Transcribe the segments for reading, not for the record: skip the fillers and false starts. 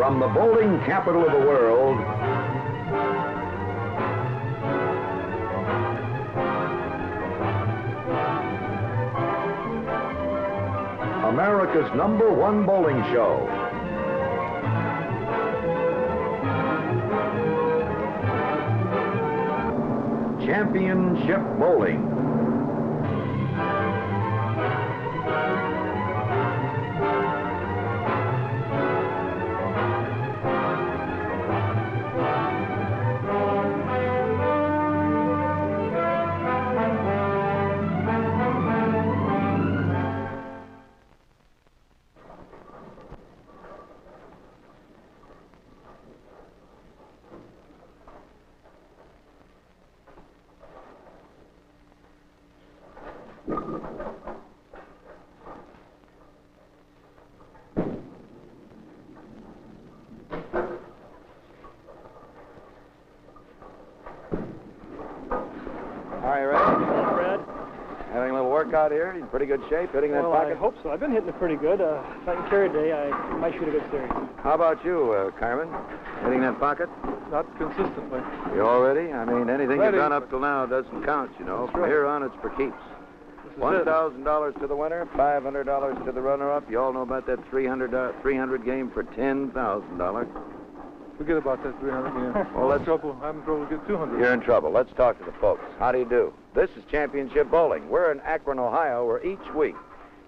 from the bowling capital of the world, America's #1 bowling show. Championship Bowling. Are you ready? Hello, Fred. Having a little workout here? In pretty good shape, hitting that Well, pocket? I hope so. I've been hitting it pretty good. If I can carry today, I might shoot a good series. How about you, Carmen? Hitting that pocket? Not consistently. You all ready? I mean, anything Ready. you've done up till now doesn't count, you know. That's From right. here on, it's for keeps. This is it. $1,000 to the winner, $500 to the runner-up. You all know about that 300 game for $10,000. Forget about that 300 game. Well, let's- I'm having trouble to get 200. You're in trouble. Let's talk to the folks. How do you do? This is Championship Bowling. We're in Akron, Ohio, where each week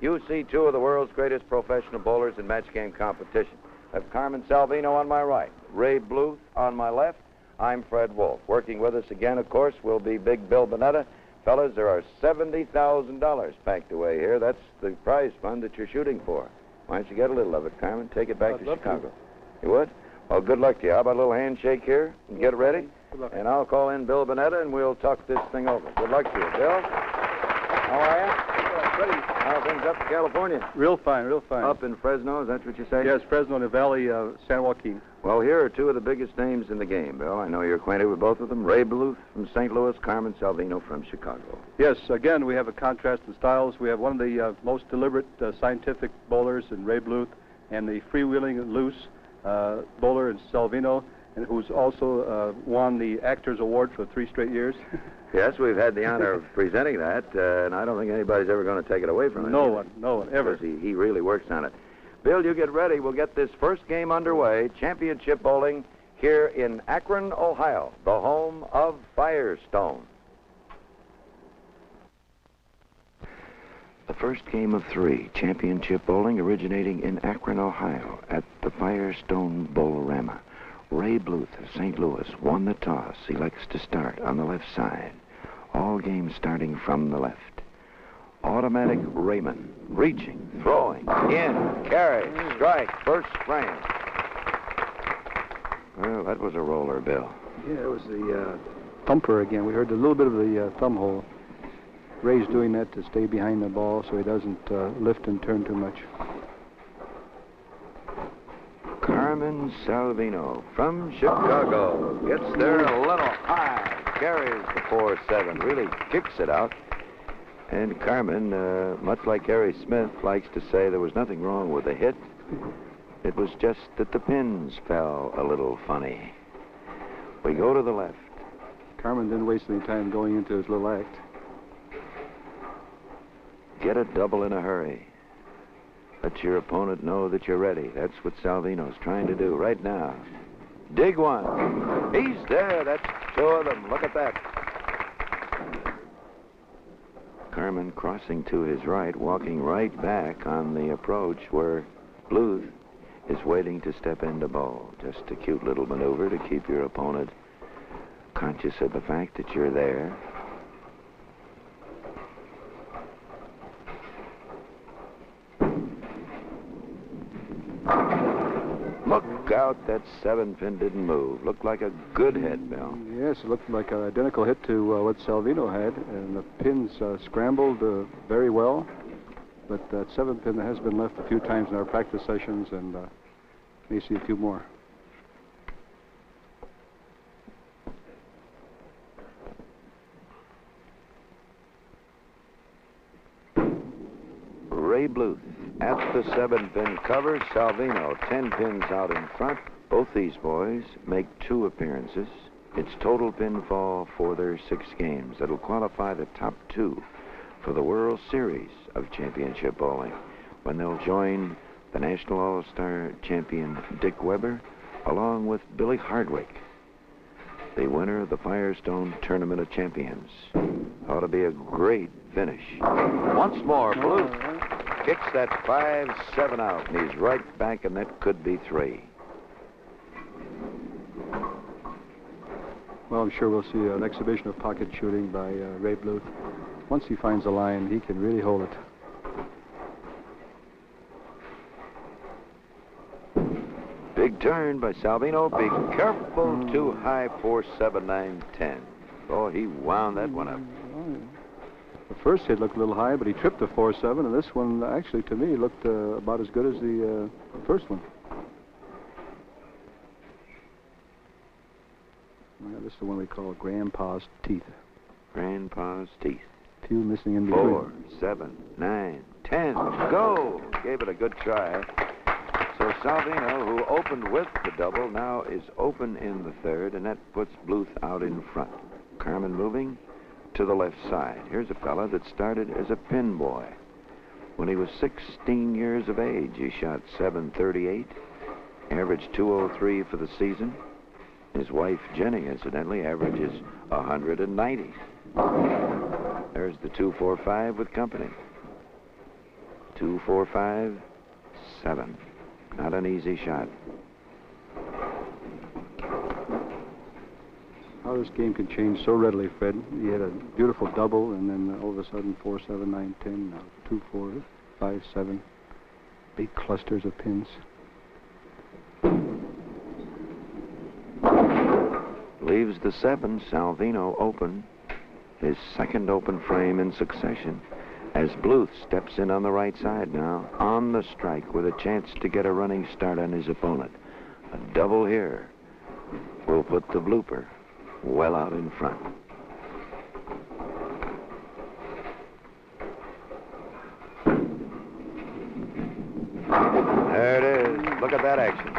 you see two of the world's greatest professional bowlers in match game competition. That's Carmen Salvino on my right, Ray Bluth on my left. I'm Fred Wolf. Working with us again, of course, will be Big Bill Bonetta. Fellas, there are $70,000 packed away here. That's the prize fund that you're shooting for. Why don't you get a little of it, Carmen? Take it back I'd to love to. Chicago. You would? Well, good luck to you. How about a little handshake here? And get ready? Good luck. And I'll call in Bill Bonetta, and we'll talk this thing over. Good luck to you, Bill. How are you? Ready. How are things up in California? Real fine, real fine. Up in Fresno, is that what you say? Yes, Fresno in the Valley of San Joaquin. Well, here are two of the biggest names in the game, Bill. I know you're acquainted with both of them. Ray Bluth from St. Louis, Carmen Salvino from Chicago. Yes, again, we have a contrast in styles. We have one of the most deliberate scientific bowlers in Ray Bluth, and the freewheeling loose bowler in Salvino, and who's also won the Actors Award for 3 straight years. Yes, we've had the honor of presenting that, and I don't think anybody's ever going to take it away from him. No one, ever. Because he really works on it. Bill, you get ready. We'll get this first game underway. Championship Bowling here in Akron, Ohio, the home of Firestone. The first game of 3, Championship Bowling, originating in Akron, Ohio, at the Firestone Bowlorama. Ray Bluth of St. Louis won the toss. He likes to start on the left side. All games starting from the left. Automatic Raymond, reaching, throwing, in, carry, strike, first frame. Well, that was a roller, Bill. Yeah, it was the thumper again. We heard a little bit of the thumb hole. Ray's doing that to stay behind the ball so he doesn't lift and turn too much. Carmen Salvino from Chicago gets there a little high, carries the 4-7, really kicks it out. And Carmen, much like Harry Smith, likes to say there was nothing wrong with the hit. It was just that the pins fell a little funny. We go to the left. Carmen didn't waste any time going into his little act. Get a double in a hurry. Let your opponent know that you're ready. That's what Salvino's trying to do right now. Dig one. He's there. That's 2 of them. Look at that. Carmen crossing to his right, walking right back on the approach where Bluth is waiting to step into bowl. Just a cute little maneuver to keep your opponent conscious of the fact that you're there. Look out, that 7-pin didn't move. Looked like a good hit, Bill. Yes, it looked like an identical hit to what Salvino had, and the pins scrambled very well. But that 7-pin has been left a few times in our practice sessions, and may see a few more. Ray Bluth at the 7-pin cover. Salvino, 10 pins out in front. Both these boys make 2 appearances. It's total pinfall for their 6 games. That'll qualify the top 2 for the World Series of Championship Bowling, when they'll join the National All-Star champion Dick Weber, along with Billy Hardwick, the winner of the Firestone Tournament of Champions. Ought to be a great finish. Once more, Bluth kicks that 5-7 out, and he's right back, and that could be 3. Well, I'm sure we'll see an exhibition of pocket shooting by Ray Bluth. Once he finds a line, he can really hold it. Big turn by Salvino. Be careful, too high, 4-7, 9-10. Oh, he wound that one up. The first hit looked a little high, but he tripped the 4-7, and this one actually, to me, looked about as good as the first one. This is the one we call Grandpa's Teeth. Grandpa's Teeth. Few missing in between. 4, 7, 9, 10. Go! Gave it a good try. So Salvino, who opened with the double, now is open in the third, and that puts Bluth out in front. Carmen moving to the left side. Here's a fella that started as a pin boy. When he was 16 years of age, he shot .738, averaged .203 for the season. His wife, Jenny, incidentally, averages 190. There's the 2-4-5 with company. 2-4-5-7. Not an easy shot. How this game can change so readily, Fred. He had a beautiful double, and then all of a sudden 4-7, 9-10, now 2-4, 5-7. Big clusters of pins. Leaves the 7, Salvino open, his second open frame in succession, as Bluth steps in on the right side now, on the strike, with a chance to get a running start on his opponent. A double here will put the blooper well out in front. There it is. Look at that action.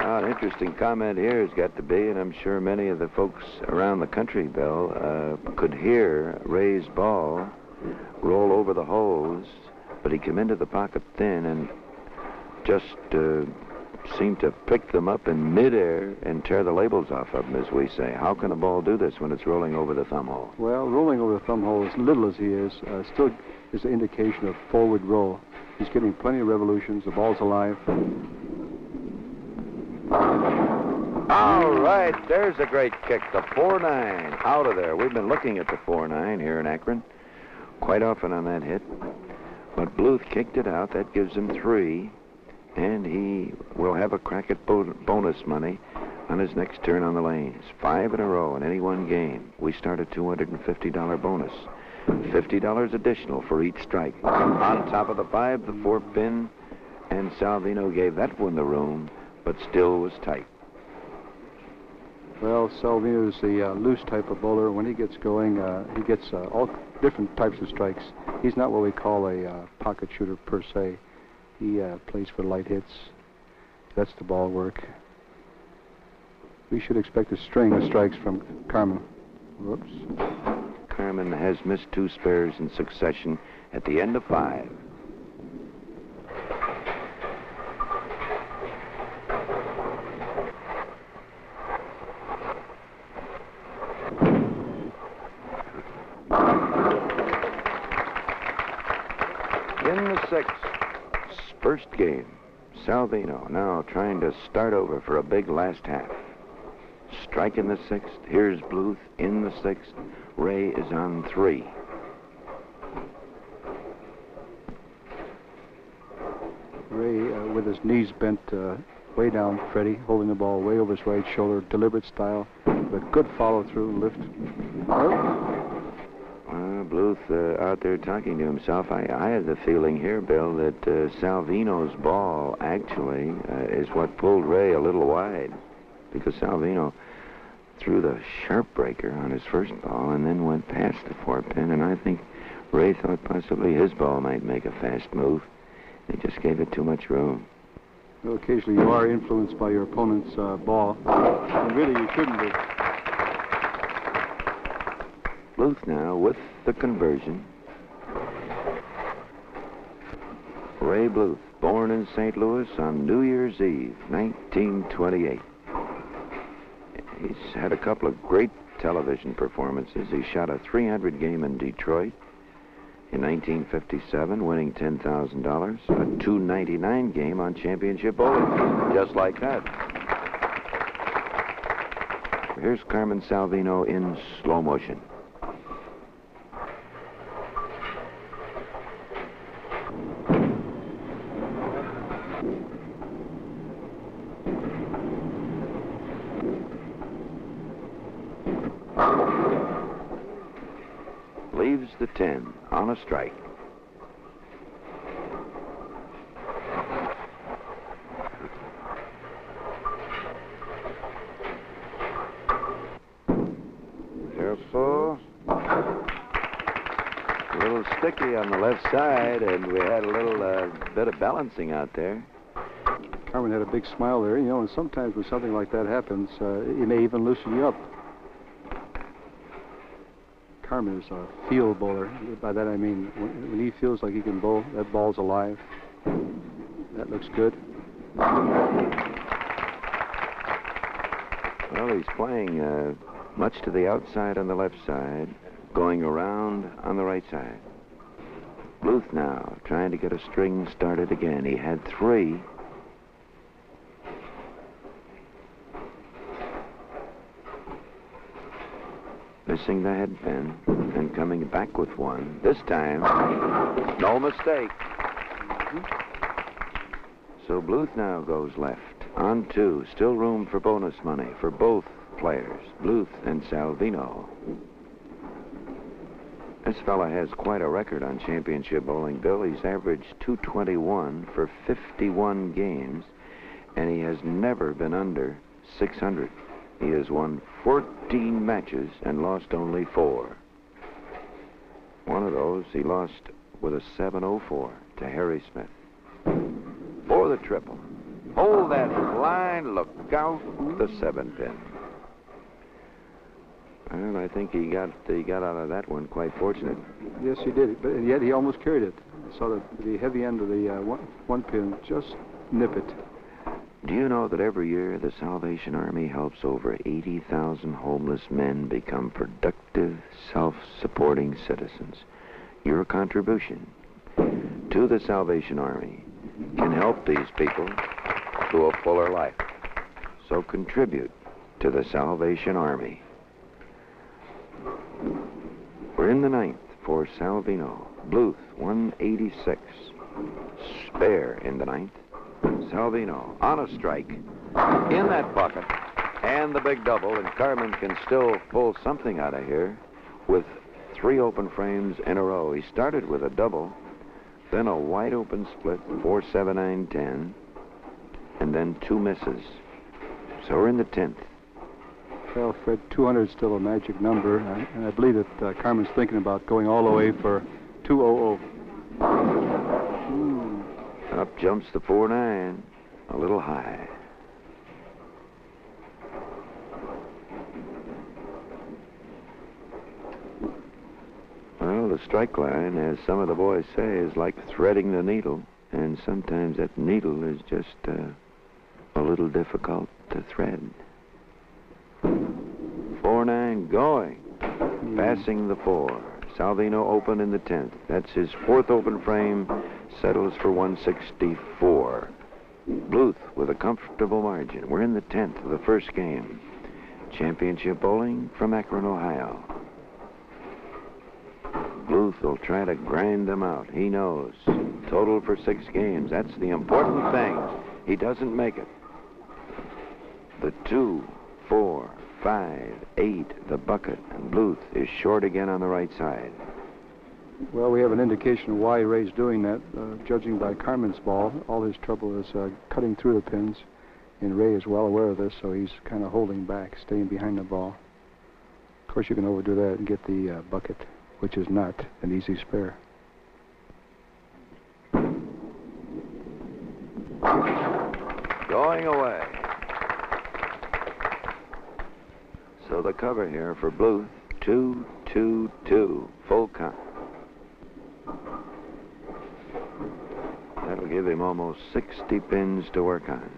Now, an interesting comment here has got to be, and I'm sure many of the folks around the country, Bill, could hear Ray's ball roll over the hose, but he came into the pocket thin and just seemed to pick them up in midair and tear the labels off of them, as we say. How can a ball do this when it's rolling over the thumb hole? Well, rolling over the thumb hole, as little as he is, still is an indication of forward roll. He's getting plenty of revolutions. The ball's alive. All right, there's a great kick. The 4-9 out of there. We've been looking at the 4-9 here in Akron quite often on that hit. But Bluth kicked it out. That gives him 3. And he will have a crack at bonus money on his next turn on the lanes. 5 in a row in any one game. We start a $250 bonus. $50 additional for each strike. On top of the 5, the 4-pin, and Salvino gave that one the room, but still was tight. Well, Salvino is the loose type of bowler. When he gets going, he gets all different types of strikes. He's not what we call a pocket shooter per se. He plays for light hits. That's the ball work. We should expect a string of strikes from Carmen. Whoops. Carmen has missed 2 spares in succession at the end of 5. In the 6th, first game, Salvino now trying to start over for a big last half. Strike in the 6th. Here's Bluth in the 6th. Ray is on 3. Ray, with his knees bent way down, Freddie, holding the ball way over his right shoulder, deliberate style, with good follow-through and lift. Bluth out there talking to himself. I had the feeling here, Bill, that Salvino's ball actually is what pulled Ray a little wide, because Salvino threw the sharp breaker on his first ball and then went past the 4-pin, and I think Ray thought possibly his ball might make a fast move. He just gave it too much room. Well, occasionally you are influenced by your opponent's ball. And really, you shouldn't be. Bluth now with the conversion. Ray Bluth, born in St. Louis on New Year's Eve, 1928. He's had a couple of great television performances. He shot a 300 game in Detroit in 1957, winning $10,000. A 299 game on Championship Bowling, just like that. Here's Carmen Salvino in slow motion. Leaves the 10 on a strike. Careful. A little sticky on the left side, and we had a little bit of balancing out there. Carmen had a big smile there. You know, and sometimes when something like that happens, it may even loosen you up. Carmen is a field bowler. By that I mean when he feels like he can bowl, that ball's alive. That looks good. Well, he's playing much to the outside on the left side, going around on the right side. Bluth now trying to get a string started again. He had 3. Missing the head pin and coming back with 1. This time, no mistake. So Bluth now goes left on 2. Still room for bonus money for both players, Bluth and Salvino. This fella has quite a record on Championship Bowling, Bill. He's averaged 221 for 51 games, and he has never been under 600. He has won 14 matches and lost only 4. One of those he lost with a 704 to Harry Smith. For the triple. Hold that line, look out, the 7-pin. Well, I think he got out of that one quite fortunate. Yes, he did, but yet he almost carried it. I saw the heavy end of the one pin just nip it. Do you know that every year the Salvation Army helps over 80,000 homeless men become productive, self-supporting citizens? Your contribution to the Salvation Army can help these people to a fuller life. So contribute to the Salvation Army. We're in the 9th for Salvino. Bluth, 186. Spare in the 9th. Salvino on a strike in that bucket, and the big double, and Carmen can still pull something out of here with 3 open frames in a row. He started with a double, then a wide open split, 4, 7, 9, 10, and then 2 misses. So we're in the 10th. Well, Fred, 200 is still a magic number, and I believe that Carmen's thinking about going all the way for 200. Up jumps the 4-9, a little high. Well, the strike line, as some of the boys say, is like threading the needle, and sometimes that needle is just a little difficult to thread. 4-9 going, passing the 4. Salvino open in the 10th. That's his 4th open frame, settles for 164. Bluth with a comfortable margin. We're in the 10th of the first game. Championship Bowling from Akron, Ohio. Bluth will try to grind them out. He knows. Total for 6 games. That's the important thing. He doesn't make it. The 2, 4, 5, 8, the bucket, and Bluth is short again on the right side. Well, we have an indication of why Ray's doing that. Judging by Carmen's ball, all his trouble is cutting through the pins, and Ray is well aware of this, so he's kind of holding back, staying behind the ball. Of course, you can overdo that and get the bucket, which is not an easy spare. going away. So the cover here for Bluth, 2-2-2, full count. That'll give him almost 60 pins to work on.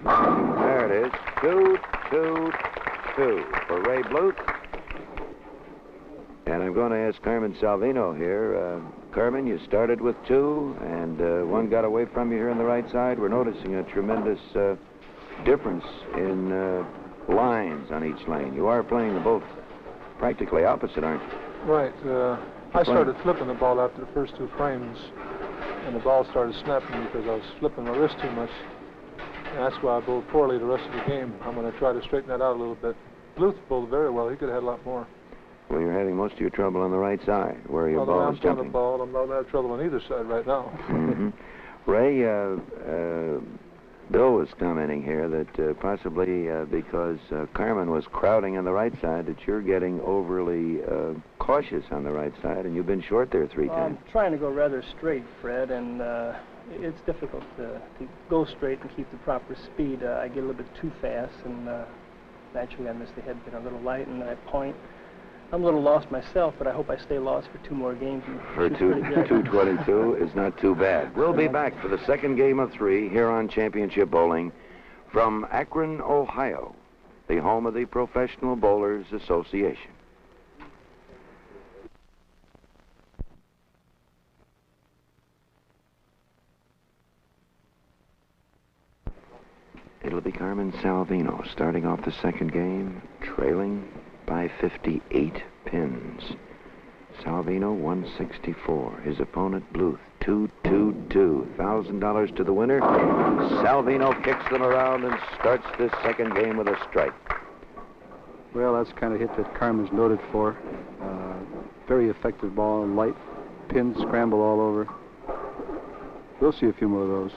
There it is, 2-2-2 for Ray Bluth. And I'm going to ask Carmen Salvino here. Carmen, you started with 2, and one got away from you here on the right side. We're noticing a tremendous difference in lines on each lane. You are playing them both practically opposite, aren't you? Right. I started flipping the ball after the first 2 frames, and the ball started snapping because I was flipping my wrist too much. And that's why I bowled poorly the rest of the game. I'm going to try to straighten that out a little bit. Bluth bowled very well. He could have had a lot more. Well, you're having most of your trouble on the right side, where your Although ball I'm is throwing jumping. the ball, I'm not having trouble on either side right now. Mm-hmm. Ray, Bill was commenting here that possibly because Carmen was crowding on the right side, that you're getting overly cautious on the right side, and you've been short there 3 times. I'm trying to go rather straight, Fred, and it's difficult to go straight and keep the proper speed. I get a little bit too fast, and naturally I miss the head pin a little light, and I point. I'm a little lost myself, but I hope I stay lost for 2 more games. For 222 is not too bad. We'll be back for the second game of 3 here on Championship Bowling from Akron, Ohio, the home of the Professional Bowlers Association. It'll be Carmen Salvino starting off the second game, trailing by 58 pins. Salvino, 164. His opponent, Bluth, 222. $1,000 to the winner. Salvino kicks them around and starts this second game with a strike. Well, that's the kind of hit that Carmen's noted for. Very effective ball, light, pins scramble all over. We'll see a few more of those.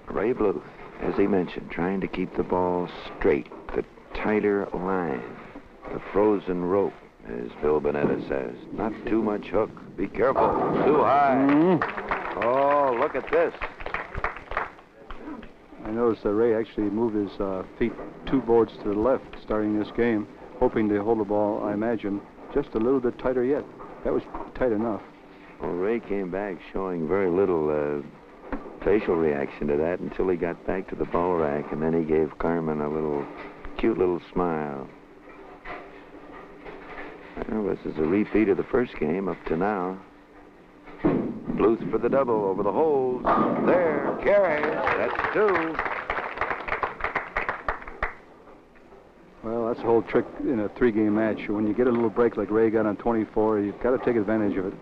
Ray Bluth, as he mentioned, trying to keep the ball straight, the tighter line, the frozen rope, as Bill Bonetta says. Not too much hook. Be careful. Too high. Oh, look at this. I noticed that Ray actually moved his feet 2 boards to the left starting this game, hoping to hold the ball, I imagine, just a little bit tighter yet. That was tight enough. Well, Ray came back showing very little facial reaction to that until he got back to the ball rack, and then he gave Carmen a little cute little smile. Well, this is a repeat of the first game up to now. Bluth for the double over the holes. There, carries. That's 2. Well, that's the whole trick in a 3-game match. When you get a little break like Ray got on 24, you've got to take advantage of it.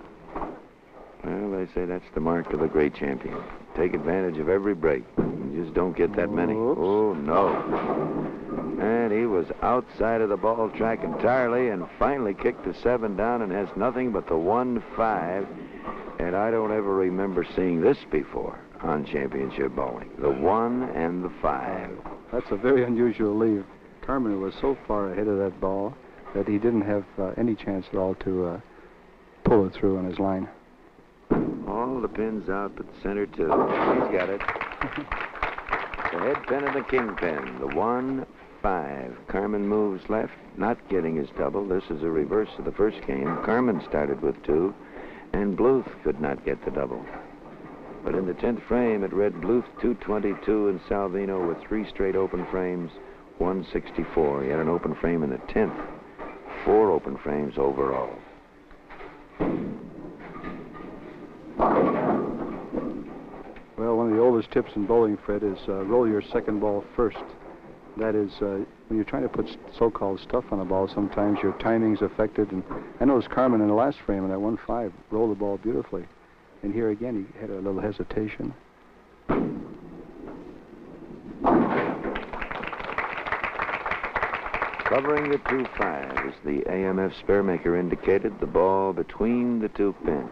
Well, they say that's the mark of a great champion. Take advantage of every break. You just don't get that many. Oops. Oh, no. And he was outside of the ball track entirely and finally kicked the 7 down and has nothing but the 1-5. And I don't ever remember seeing this before on Championship Bowling. The 1 and the 5. That's a very unusual leave. Carmen was so far ahead of that ball that he didn't have any chance at all to pull it through on his line. All the pins out but center 2. He's got it. The head pin and the king pin. The 1-5. Carmen moves left, not getting his double. This is a reverse of the first game. Carmen started with 2, and Bluth could not get the double. But in the 10th frame, it read Bluth 222 and Salvino with 3 straight open frames, 164. He had an open frame in the 10th. 4 open frames overall. Well, one of the oldest tips in bowling, Fred, is roll your second ball first. That is, when you're trying to put so-called stuff on a ball, sometimes your timing's affected. And I noticed Carmen in the last frame in that 1-5 rolled the ball beautifully. And here again, he had a little hesitation. Covering the 2-5, as the AMF Sparemaker indicated, the ball between the 2 pins.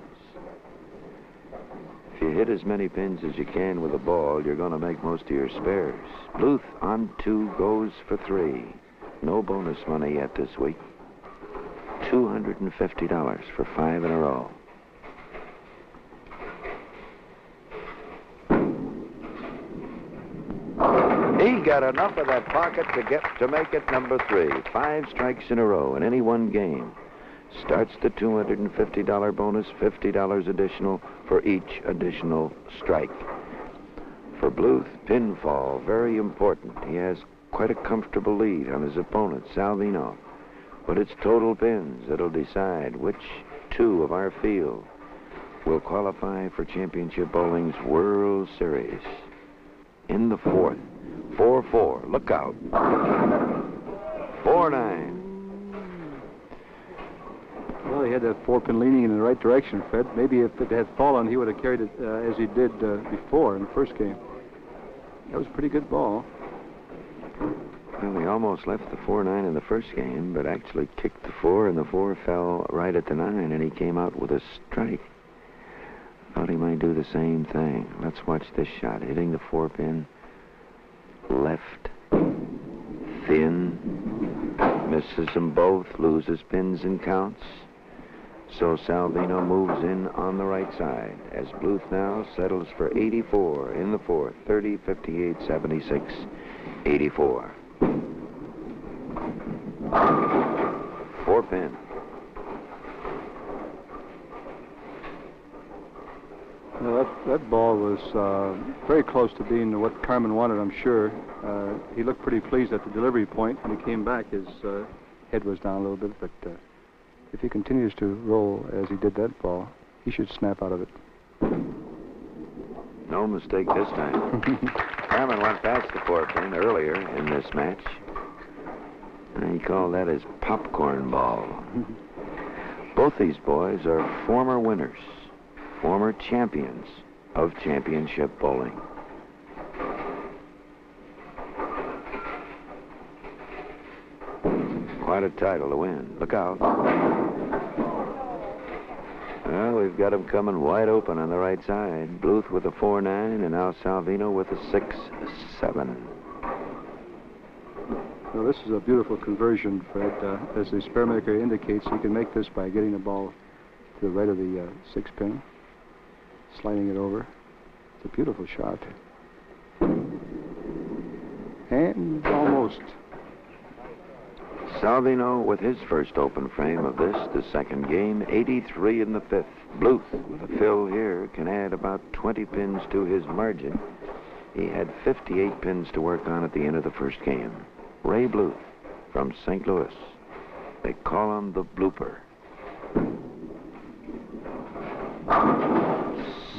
If you hit as many pins as you can with a ball, you're going to make most of your spares. Bluth on 2 goes for 3. No bonus money yet this week. $250 for 5 in a row. He got enough of that pocket to make it number 3. 5 strikes in a row in any one game. Starts the $250 bonus, $50 additional for each additional strike. For Bluth, pinfall, very important. He has quite a comfortable lead on his opponent, Salvino. But it's total pins that'll decide which 2 of our field will qualify for Championship Bowling's World Series. In the 4th, 4-4, look out. 4-9. Well, he had that 4-pin leaning in the right direction, Fred. Maybe if it had fallen, he would have carried it as he did before in the first game. That was a pretty good ball. Well, he almost left the 4-9 in the first game, but actually kicked the 4, and the 4 fell right at the 9, and he came out with a strike. Thought he might do the same thing. Let's watch this shot. Hitting the 4-pin. Left. Thin. Misses them both. Loses pins and counts. So Salvino moves in on the right side as Bluth now settles for 84 in the 4th. 30, 58, 76, 84. 4-pin. Well, that ball was very close to being what Carmen wanted, I'm sure. He looked pretty pleased at the delivery point. When he came back, his head was down a little bit, but if he continues to roll as he did that ball, he should snap out of it. No mistake this time. Carmen went past the 4-pin earlier in this match. And he called that his popcorn ball. Both these boys are former winners, former champions of championship bowling. Quite a title to win. Look out. Well, we've got him coming wide open on the right side. Bluth with a 4-9, and now Salvino with a 6-7. Well, this is a beautiful conversion, Fred. As the spearmaker indicates, you can make this by getting the ball to the right of the 6-pin, sliding it over. It's a beautiful shot. And almost. Salvino with his first open frame of this, the second game, 83 in the 5th. Bluth with a fill here can add about 20 pins to his margin. He had 58 pins to work on at the end of the first game. Ray Bluth from St. Louis. They call him the Blooper.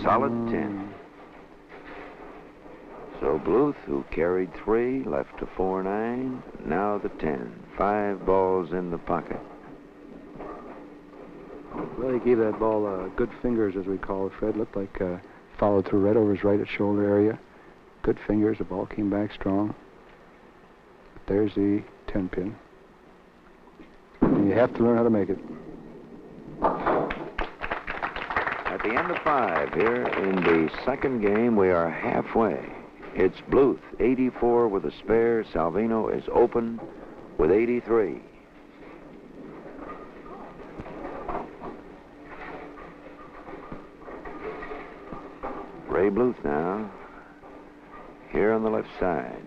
Solid 10. So Bluth, who carried 3, left to 4-9, now the 10. 5 balls in the pocket. Well, he gave that ball good fingers, as we call it, Fred. Looked like followed through right over his right shoulder area. Good fingers. The ball came back strong. There's the 10-pin. And you have to learn how to make it. At the end of 5 here in the second game, we are halfway. It's Bluth, 84 with a spare. Salvino is open with 83. Ray Bluth now, here on the left side,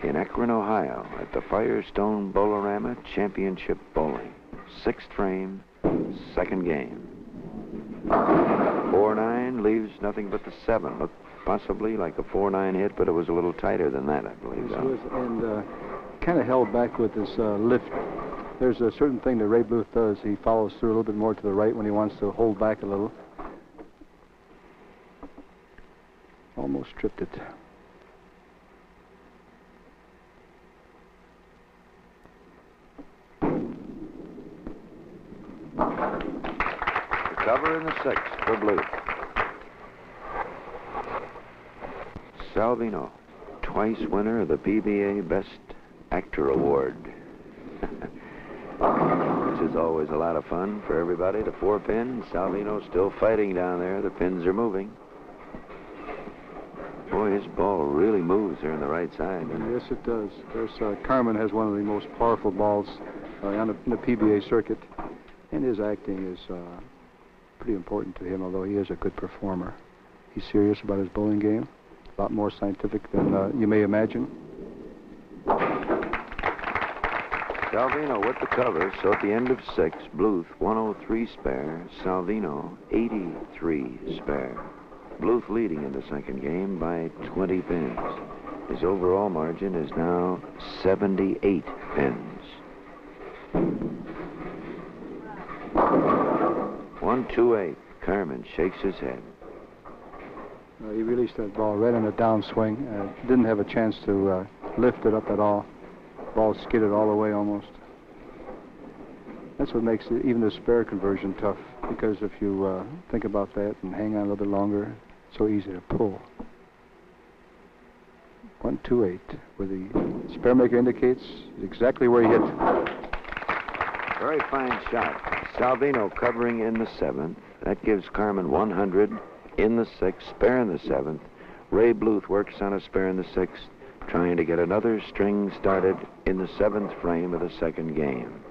in Akron, Ohio, at the Firestone Bowlerama Championship Bowling. 6th frame, second game. 4-9 leaves nothing but the 7. Looked possibly like a 4-9 hit, but it was a little tighter than that, I believe. It was, and kind of held back with this lift. There's a certain thing that Ray Bluth does. He follows through a little bit more to the right when he wants to hold back a little. Almost tripped it. Cover in the 6th for Bluth. Salvino, twice winner of the PBA Best Actor Award. Which is always a lot of fun for everybody. The 4-pin. Salvino still fighting down there. The pins are moving. Boy, Boy, his ball really moves there on the right side. Yes, it does. Carmen has one of the most powerful balls on the PBA circuit, and his acting is pretty important to him, although he is a good performer. He's serious about his bowling game, a lot more scientific than you may imagine. Salvino with the cover, so at the end of 6, Bluth 103 spare, Salvino 83 spare. Bluth leading in the second game by 20 pins. His overall margin is now 78 pins. 1-2-8. Carmen shakes his head. He released that ball right on a downswing. Didn't have a chance to lift it up at all. Ball skidded all the way almost. That's what makes even the spare conversion tough, because if you think about that and hang on a little bit longer, it's so easy to pull. 1-2-8, where the spare maker indicates exactly where he hit. Very fine shot. Salvino covering in the 7th. That gives Carmen 100 in the 6th, spare in the 7th. Ray Bluth works on a spare in the 6th, trying to get another string started in the 7th frame of the second game.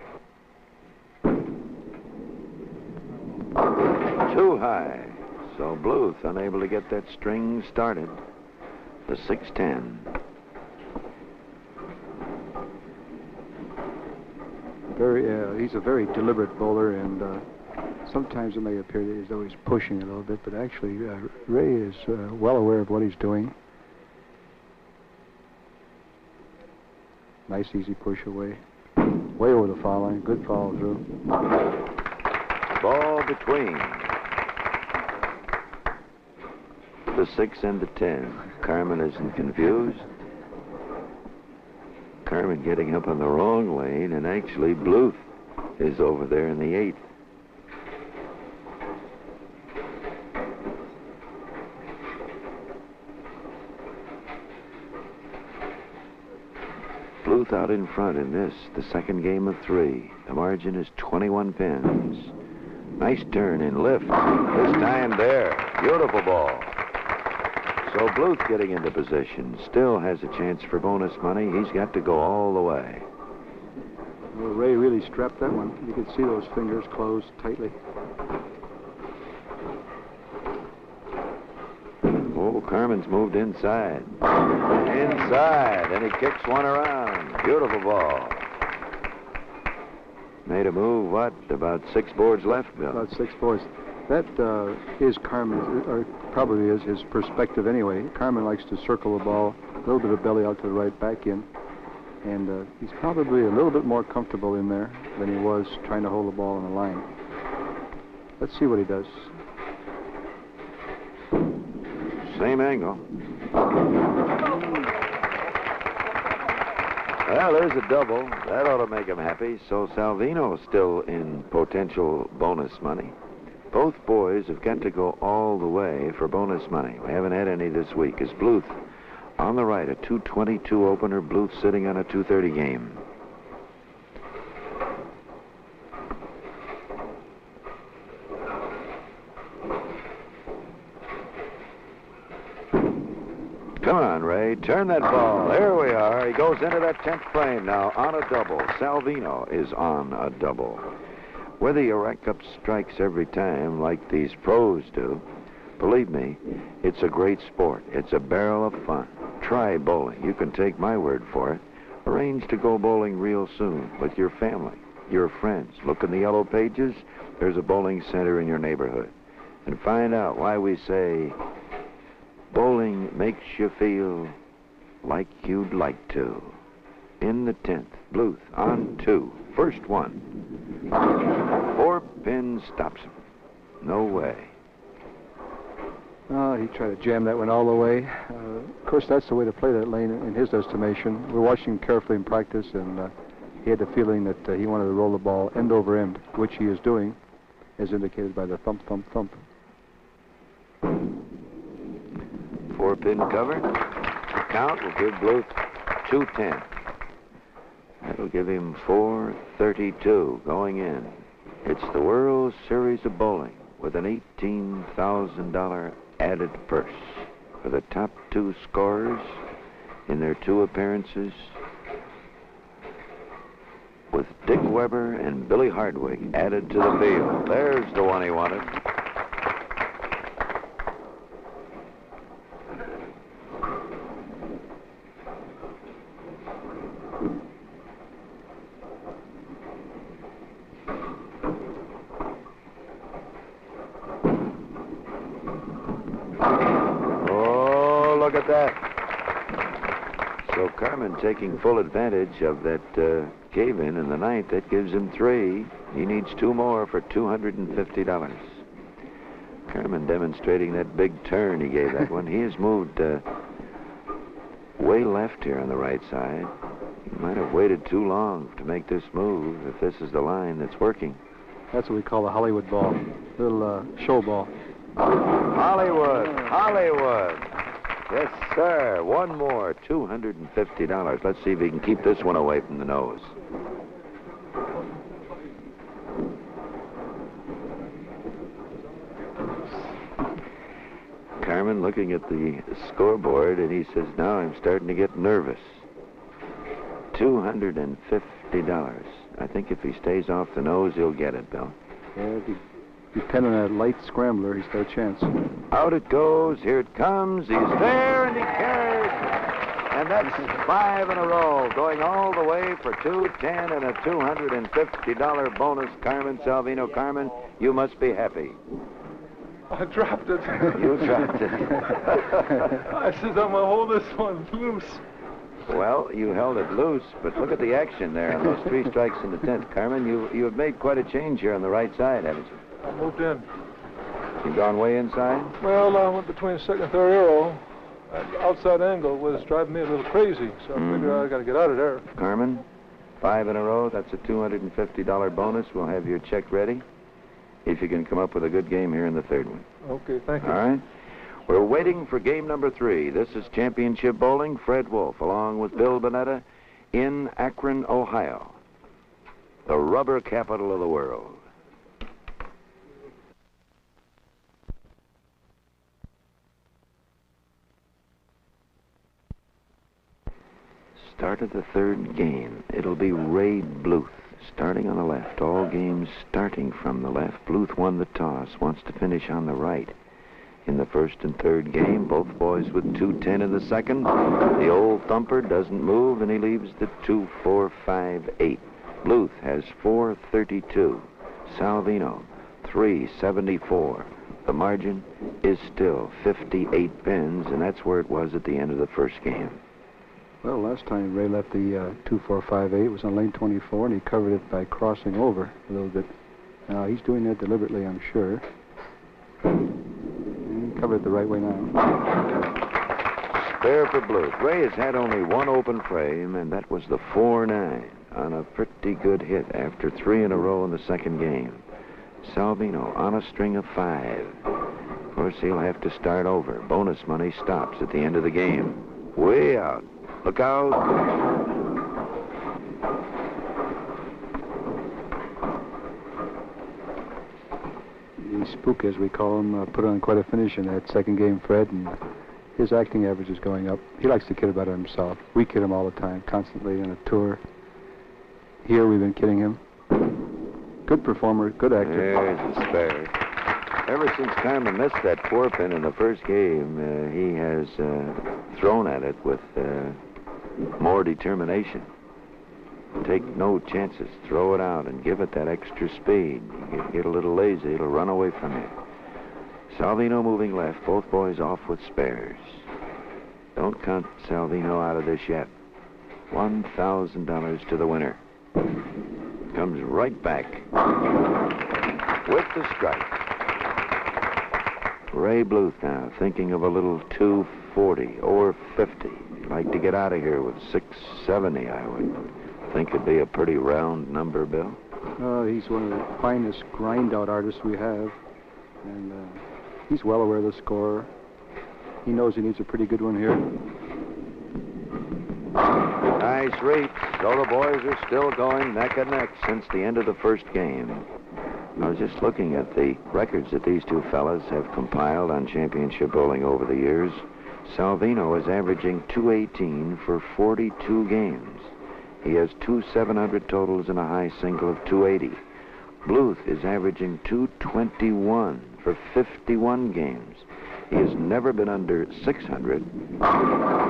Too high, so Bluth unable to get that string started. The 6-10. He's a very deliberate bowler, and sometimes it may appear that he's always pushing a little bit, but actually Ray is well aware of what he's doing. Nice easy push away. Way over the foul line. Good follow through. Ball between the 6 and the 10. Carmen isn't confused. Carmen getting up on the wrong lane, and actually Bluth is over there in the 8th. Bluth out in front in this, the second game of 3. The margin is 21 pins. Nice turn and lift. This time there. Beautiful ball. So Bluth getting into position still has a chance for bonus money. He's got to go all the way. Well, Ray really strapped that one. You could see those fingers closed tightly. Oh, Carmen's moved inside. Inside, and he kicks one around. Beautiful ball. Made a move, what, about 6 boards left, Bill? About 6 boards. That is Carmen, or probably is his perspective anyway. Carmen likes to circle the ball, a little bit of belly out to the right, back in. And he's probably a little bit more comfortable in there than he was trying to hold the ball on the line. Let's see what he does. Same angle. Well, there's a double. That ought to make him happy. So Salvino's still in potential bonus money. Both boys have got to go all the way for bonus money. We haven't had any this week. As Bluth on the right, a 222 opener. Bluth sitting on a 230 game. Come on, Ray. Turn that ball. There we are. He goes into that 10th frame now on a double. Salvino is on a double. Whether you rack up strikes every time like these pros do, believe me, it's a great sport. It's a barrel of fun. Try bowling. You can take my word for it. Arrange to go bowling real soon with your family, your friends. Look in the yellow pages. There's a bowling center in your neighborhood. And find out why we say bowling makes you feel like you'd like to. In the 10th, Bluth on 2. First one. 4 pins stops him. No way. He tried to jam that one all the way. Of course, that's the way to play that lane in his estimation. We're watching him carefully in practice, and he had the feeling that he wanted to roll the ball end over end, which he is doing, as indicated by the thump, thump, thump. 4-pin cover. Count will give Bluth 210. That'll give him 432 going in. It's the World Series of Bowling with an $18,000 added purse. for the top 2 scorers in their 2 appearances, with Dick Weber and Billy Hardwick added to the field. There's the one he wanted. Oh, look at that. So Carmen taking full advantage of that cave-in in the 9th. That gives him 3. He needs 2 more for $250. Carmen demonstrating that big turn he gave that one. He has moved way left here on the right side. He might have waited too long to make this move if this is the line that's working. That's what we call a Hollywood ball, little show ball. Hollywood, Hollywood. Yes, sir. One more, $250. Let's see if he can keep this one away from the nose. Carmen looking at the scoreboard, and he says, now I'm starting to get nervous. $250. I think if he stays off the nose, he'll get it, Bill. Yeah, if you depend on a light scrambler, he's got a chance. Out it goes. Here it comes. He's there, and he carries. And that's 5 in a row, going all the way for $210 and a $250 bonus. Carmen Salvino. Carmen, you must be happy. I dropped it. You dropped it. I said, I'm going to hold this one loose. Well, you held it loose, but look at the action there on those 3 strikes in the 10th. Carmen, you have made quite a change here on the right side, haven't you? I moved in. You've gone way inside? Well, I went between 2nd and 3rd arrow. The outside angle was driving me a little crazy, so I figured I got to get out of there. Carmen, 5 in a row. That's a $250 bonus. We'll have your check ready if you can come up with a good game here in the 3rd one. Okay, thank you. All right? We're waiting for game number 3. This is Championship Bowling. Fred Wolf, along with Bill Bonetta, in Akron, Ohio, the rubber capital of the world. Start of the 3rd game. It'll be Ray Bluth starting on the left. All games starting from the left. Bluth won the toss, wants to finish on the right. In the 1st and 3rd game, both boys with 210 in the 2nd. The old thumper doesn't move, and he leaves the 2-4-5-8. Bluth has 432. Salvino, 374. The margin is still 58 pins, and that's where it was at the end of the 1st game. Well, last time Ray left the 2-4-5-8 was on lane 24, and he covered it by crossing over a little bit. Now, he's doing that deliberately, I'm sure. And covered it the right way now. Spare for Bluth. Ray has had only 1 open frame, and that was the 4-9 on a pretty good hit after 3 in a row in the 2nd game. Salvino on a string of 5. Of course, he'll have to start over. Bonus money stops at the end of the game. Way out. Look out. The spook, as we call him, put on quite a finish in that 2nd game, Fred, and his acting average is going up. He likes to kid about himself. We kid him all the time, constantly on a tour. Here, we've been kidding him. Good performer, good actor. There's the spare. Ever since Carmen missed that 4-pin in the 1st game, he has thrown at it with more determination. Take no chances. Throw it out and give it that extra speed. You get a little lazy, it'll run away from you. Salvino moving left. Both boys off with spares. Don't count Salvino out of this yet. $1,000 to the winner. Comes right back with the strike. Ray Bluth now thinking of a little 240 or 50. He'd like to get out of here with 670, I would think it'd be a pretty round number, Bill. He's one of the finest grind-out artists we have, and he's well aware of the score. He knows he needs a pretty good one here. Nice reach. So the boys are still going neck and neck since the end of the 1st game. I was just looking at the records that these 2 fellas have compiled on championship bowling over the years. Salvino is averaging 218 for 42 games. He has 2 700 totals and a high single of 280. Bluth is averaging 221 for 51 games. He has never been under 600.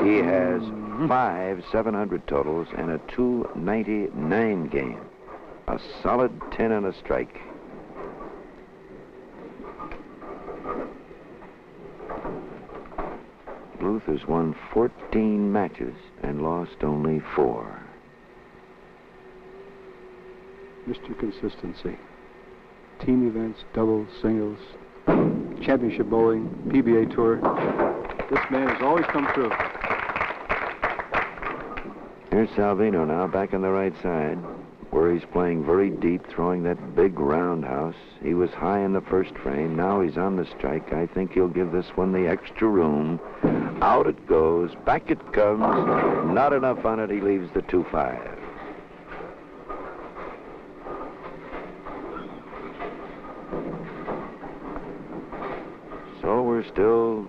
He has 5 700 totals and a 299 game. A solid 10 and a strike. Bluth has won 14 matches and lost only 4. Mr. Consistency. Team events, doubles, singles, championship bowling, PBA tour. This man has always come through. Here's Salvino now back on the right side, where he's playing very deep, throwing that big roundhouse. He was high in the first frame. Now he's on the strike. I think he'll give this one the extra room. Out it goes. Back it comes. Not enough on it. He leaves the 2-5. So we're still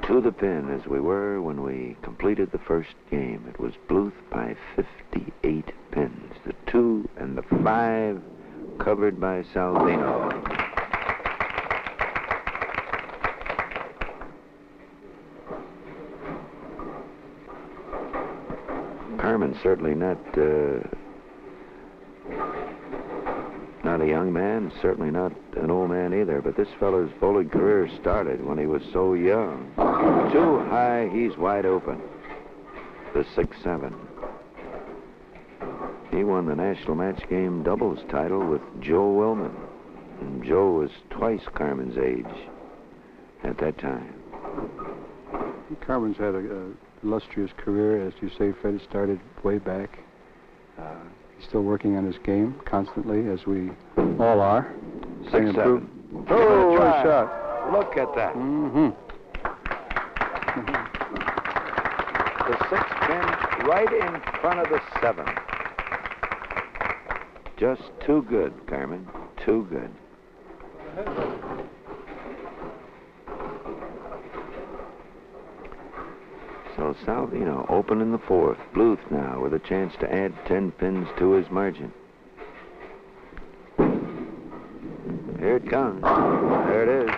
to the pin as we were when we completed the first game. It was Bluth by 58 pins. The 2 and the 5 covered by Salvino. Carmen's certainly not a young man, certainly not an old man either, but this fellow's bowling career started when he was so young. Too high, he's wide open. The 6-7. He won the National Match Game doubles title with Joe Willman. And Joe was twice Carmen's age at that time. Carmen's had a illustrious career, as you say, Fred. It started way back. He's still working on his game constantly, as we all are. 6-7. Oh, what a shot. Look at that. Mm-hmm. The 6-pin right in front of the 7. Just too good, Carmen. Too good. So Salvino open in the 4th. Bluth now with a chance to add 10 pins to his margin. Here it comes. There it is.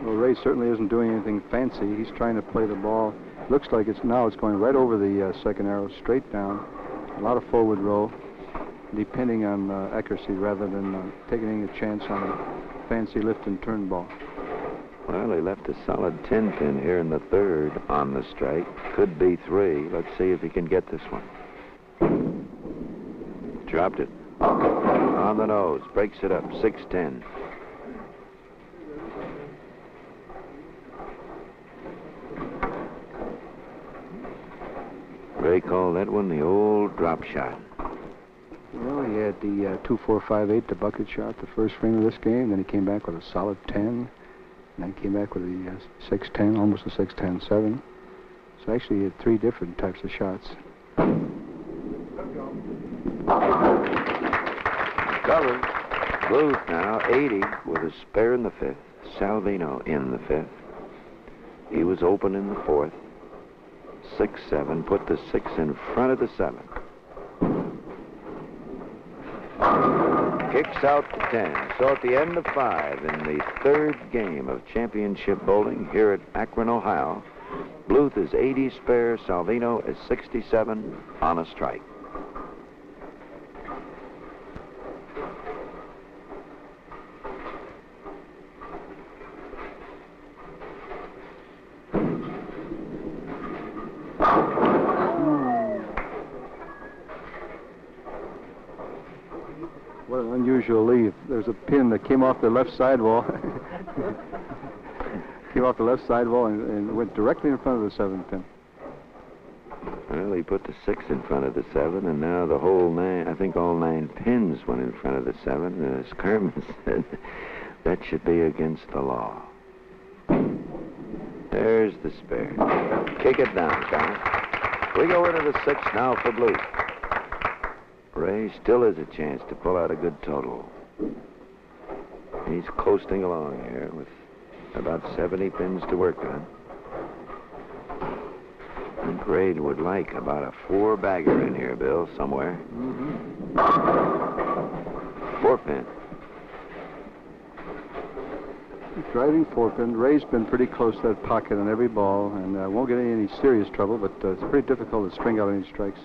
Well, Ray certainly isn't doing anything fancy. He's trying to play the ball. Looks like it's going right over the second arrow, straight down. A lot of forward roll, depending on accuracy rather than taking a chance on a fancy lift and turn ball. Well, he left a solid 10 pin here in the 3rd on the strike. Could be 3. Let's see if he can get this one. Dropped it. On the nose. Breaks it up. 6-10. Ray called that one the old drop shot. Well, he had the 2-4-5-8, the bucket shot, the first frame of this game. Then he came back with a solid 10. And then came back with the 6-10, almost a 6-10-7. So actually he had 3 different types of shots. Covered. Bluth now 80 with a spare in the 5th. Salvino in the 5th. He was open in the 4th. 6-7, put the 6 in front of the 7. Kicks out the 10. So at the end of 5 in the 3rd game of championship bowling here at Akron, Ohio, Bluth is 80 spare, Salvino is 67 on a strike. What an unusual leave. There's a pin that came off the left sidewall. Came off the left sidewall and went directly in front of the 7 pin. Well, he put the 6 in front of the 7, and now the whole 9, I think all 9 pins went in front of the 7. As Carmen said, that should be against the law. There's the spare. Kick it down, Carmen. We go into the 6 now for Bluth. Ray still has a chance to pull out a good total. He's coasting along here with about 70 pins to work on. And Grade would like about a 4-bagger in here, Bill, somewhere. 4-pin. Driving 4-pin. Ray's been pretty close to that pocket on every ball, and won't get any serious trouble, but it's pretty difficult to string out any strikes.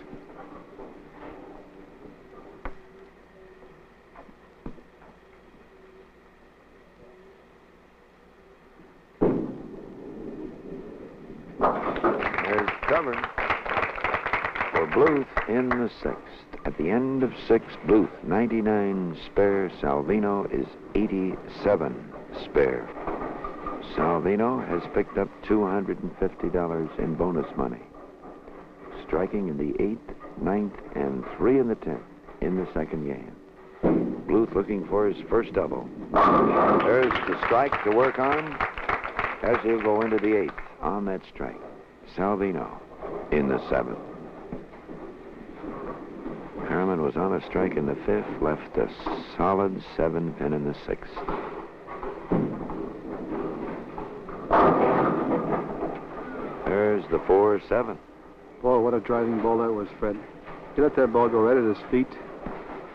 There's cover for Bluth in the 6th. At the end of 6, Bluth 99 spare. Salvino is 87 spare. Salvino has picked up $250 in bonus money, striking in the 8th, 9th, and 3 in the 10th in the second game. Bluth looking for his first double. There's the strike to work on as he'll go into the 8th on that strike. Salvino in the 7th. Carmen was on a strike in the 5th, left a solid 7-pin in the 6th. There's the 4-7. Boy, what a driving ball that was, Fred. He let that ball go right at his feet.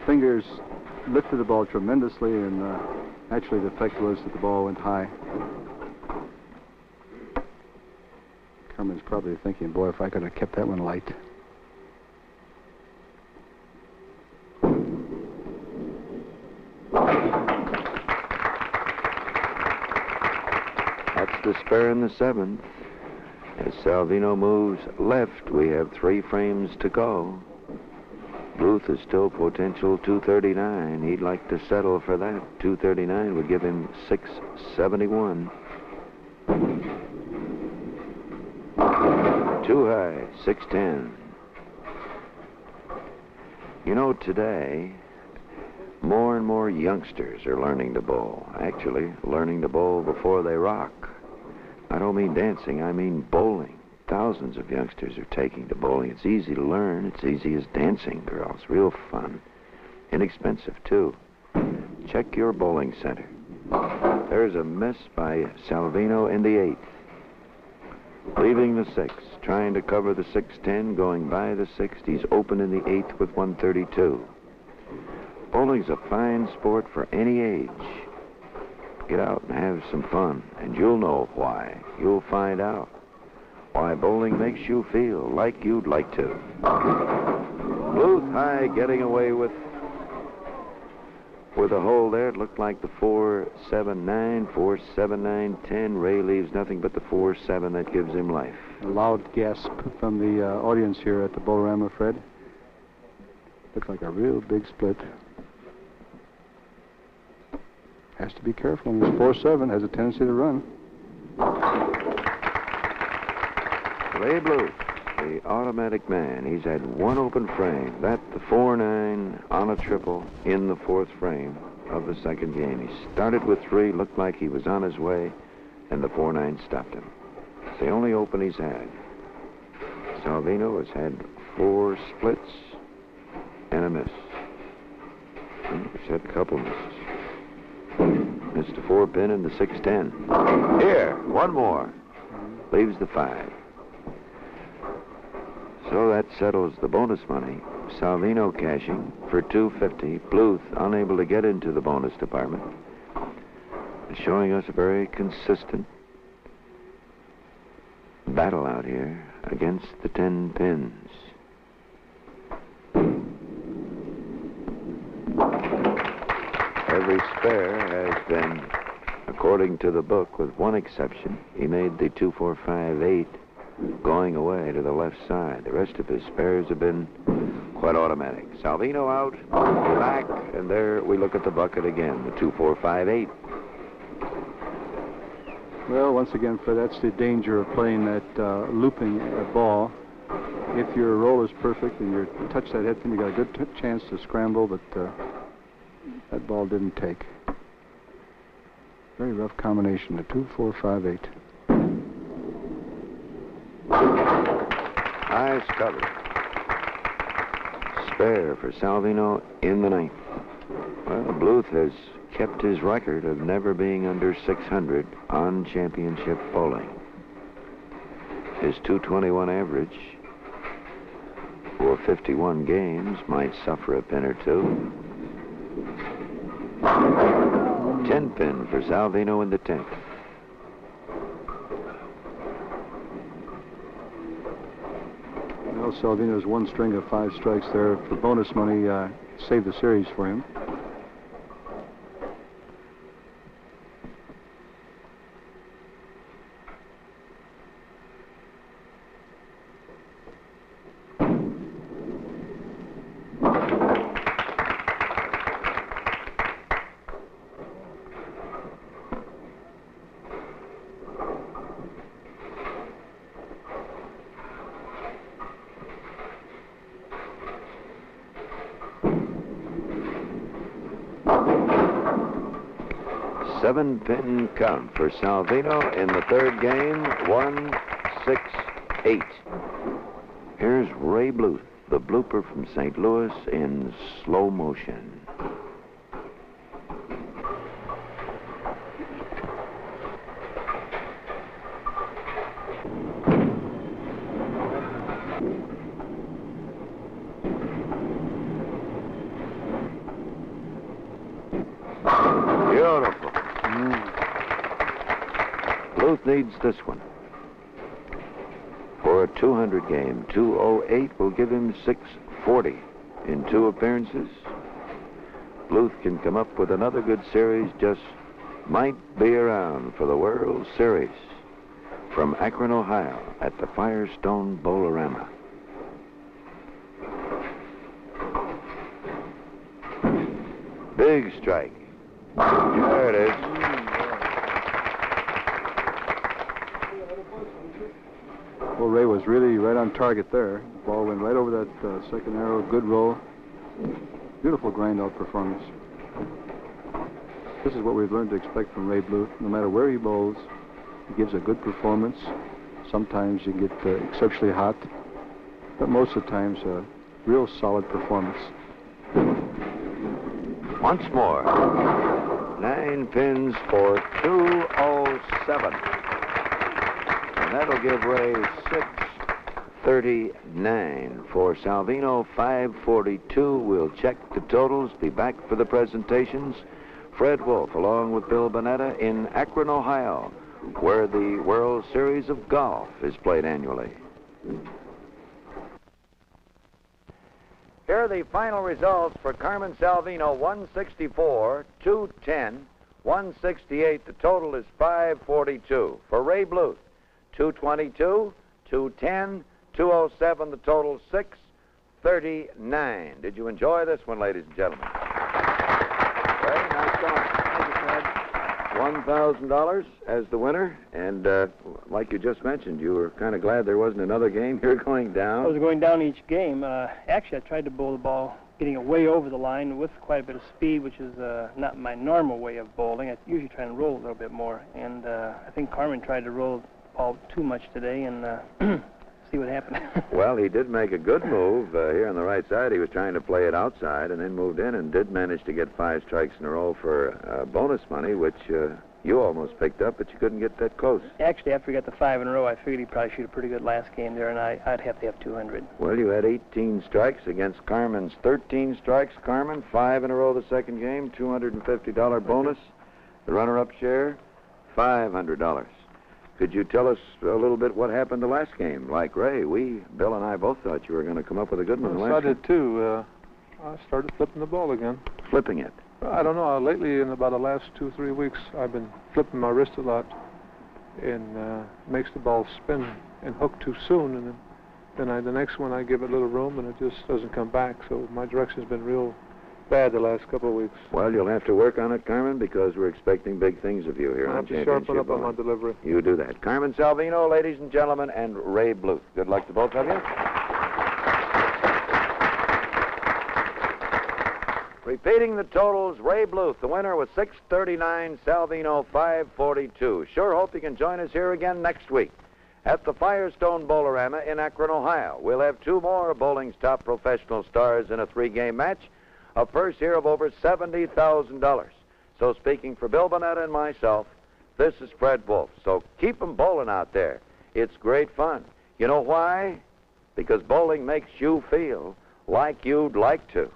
Fingers lifted the ball tremendously, and actually the effect was that the ball went high. Carmen's probably thinking, boy, if I could have kept that one light. That's the spare in the 7th. As Salvino moves left, we have 3 frames to go. Bluth is still potential 239. He'd like to settle for that. 239 would give him 671. Too high, 610. You know, today, more and more youngsters are learning to bowl. Actually, learning to bowl before they rock. I don't mean dancing, I mean bowling. Thousands of youngsters are taking to bowling. It's easy to learn. It's easy as dancing, girls. Real fun. Inexpensive, too. Check your bowling center. There's a miss by Salvino in the 8th. Leaving the 6th, trying to cover the 6-10, going by the 6th. He's open in the 8th with 132. Bowling's a fine sport for any age. Get out and have some fun, and you'll know why. You'll find out why bowling makes you feel like you'd like to. Bluth high, getting away with a hole there. It looked like the 4-7-9, 4-7-9-10. Ray leaves nothing but the 4-7 that gives him life. A loud gasp from the audience here at the Bowlorama, Fred. Looked like a real big split. Has to be careful. This 4-7 has a tendency to run. Ray Bluth, the automatic man. He's had 1 open frame. That, the 4-9 on a triple in the 4th frame of the 2nd game. He started with 3, looked like he was on his way, and the 4-9 stopped him. It's the only open he's had. Salvino has had 4 splits and a miss. He's had a couple misses. Missed a 4-pin in the 6-10. Here, 1 more. Leaves the 5. So that settles the bonus money. Salvino cashing for $250. Bluth unable to get into the bonus department. Showing us a very consistent battle out here against the 10 pins. Every spare has been, according to the book, with one exception. He made the 2-4-5-8 going away to the left side. The rest of his spares have been quite automatic. Salvino out, back, and there we look at the bucket again, the 2-4-5-8. Well, once again, Fred, that's the danger of playing that looping ball. If your roll is perfect and you touch that head pin, you got a good chance to scramble, but that ball didn't take. Very rough combination, the 2-4-5-8. Nice cover. Spare for Salvino in the 9th. Well, Bluth has kept his record of never being under 600 on championship bowling. His .221 average for 51 games might suffer a pin or two. 10 pin for Salvino in the 10th. Well, Salvino's one string of 5 strikes there for bonus money saved the series for him. Seven pin count for Salvino in the 3rd game, 1-6-8. Here's Ray Bluth, the blooper from St. Louis, in slow motion. Beautiful. Bluth needs this one. For a 200 game, 208 will give him 640 in 2 appearances. Bluth can come up with another good series, just might be around for the World Series from Akron, Ohio at the Firestone Bowl-O-Rama. Big strike. There it is. Well, Ray was really right on target there. The ball went right over that second arrow. Good roll. Beautiful grind-out performance. This is what we've learned to expect from Ray Bluth. No matter where he bowls, he gives a good performance. Sometimes you get exceptionally hot, but most of the times a real solid performance. Once more. 9 pins for 207. And that'll give Ray 639. For Salvino, 542. We'll check the totals, be back for the presentations. Fred Wolf, along with Bill Bonetta, in Akron, Ohio, where the World Series of Golf is played annually. Here are the final results for Carmen Salvino: 164, 210, 168. The total is 542. For Ray Bluth, 222, 210, 207. The total 639. Did you enjoy this one, ladies and gentlemen? Very nice going. Thank you, Fred. $1,000 as the winner, and like you just mentioned, you were kind of glad there wasn't another game. You're going down. I was going down each game. Actually, I tried to bowl the ball getting it way over the line with quite a bit of speed, which is not my normal way of bowling. I usually try and roll a little bit more, and I think Carmen tried to roll the ball too much today, and see what happened. Well, he did make a good move here on the right side. He was trying to play it outside and then moved in and did manage to get 5 strikes in a row for bonus money, which you almost picked up, but you couldn't get that close. Actually, after he got the 5 in a row, I figured he'd probably shoot a pretty good last game there, and I'd have to have 200. Well, you had 18 strikes against Carmen's 13 strikes. Carmen, 5 in a row the second game, $250 bonus. The runner-up share, $500. Could you tell us a little bit what happened the last game? Like Ray, Bill and I both thought you were going to come up with a good one the last game. I did too. I started flipping the ball again. Flipping it? I don't know. Lately, in about the last 2-3 weeks, I've been flipping my wrist a lot, and makes the ball spin and hook too soon, and then the next one I give it a little room, and it just doesn't come back. So my direction's been real bad the last couple of weeks. Well, you'll have to work on it, Carmen, because we're expecting big things of you here on Championship. I have to sharpen up on my delivery. You do that. Carmen Salvino, ladies and gentlemen, and Ray Bluth. Good luck to both of you. Repeating the totals, Ray Bluth, the winner, with 639, Salvino 542. Sure hope you can join us here again next week at the Firestone Bowl-O-Rama in Akron, Ohio. We'll have 2 more of bowling's top professional stars in a 3-game match. A purse here of over $70,000. So speaking for Bill Bonetta and myself, this is Fred Wolf. So keep 'em bowling out there. It's great fun. You know why? Because bowling makes you feel like you'd like to.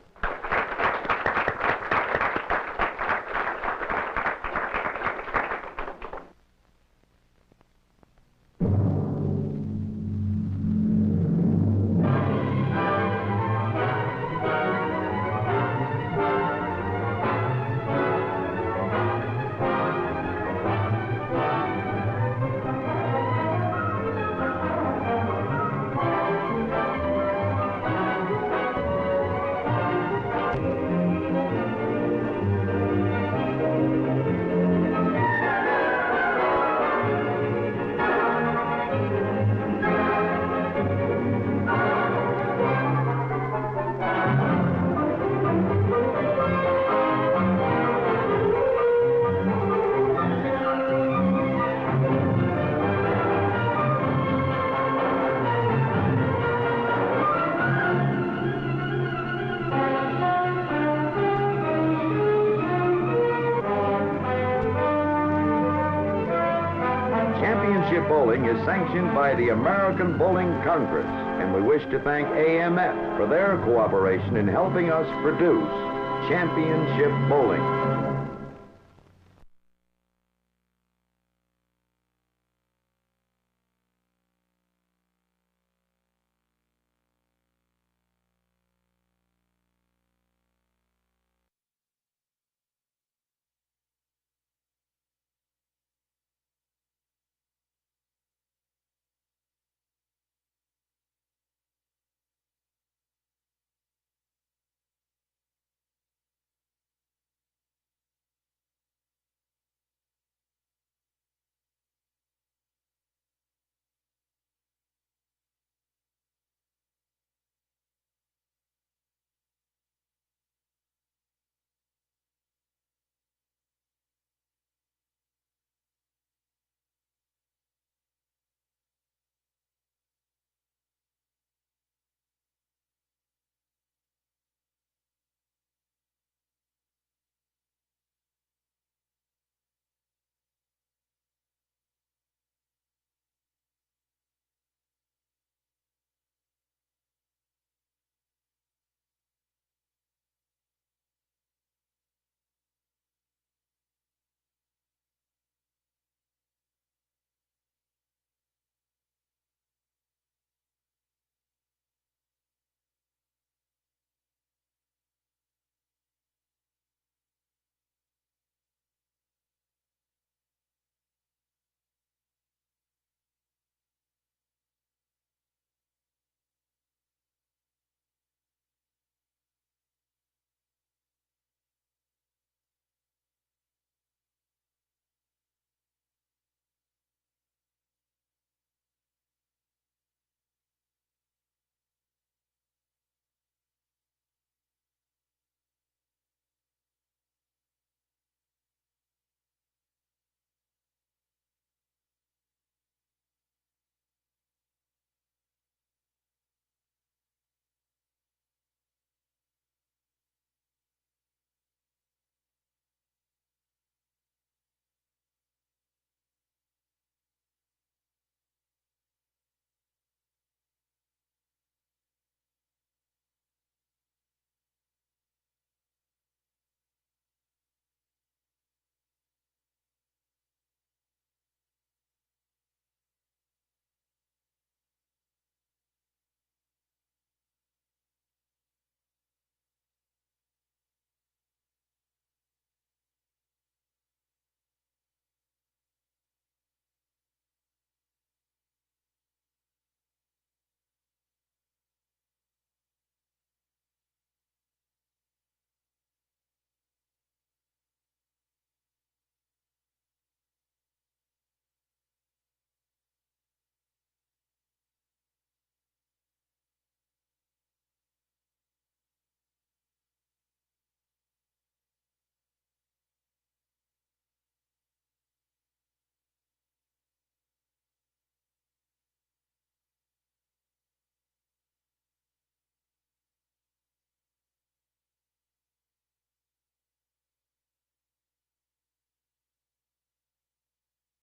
Championship bowling is sanctioned by the American Bowling Congress, and we wish to thank AMF for their cooperation in helping us produce Championship Bowling.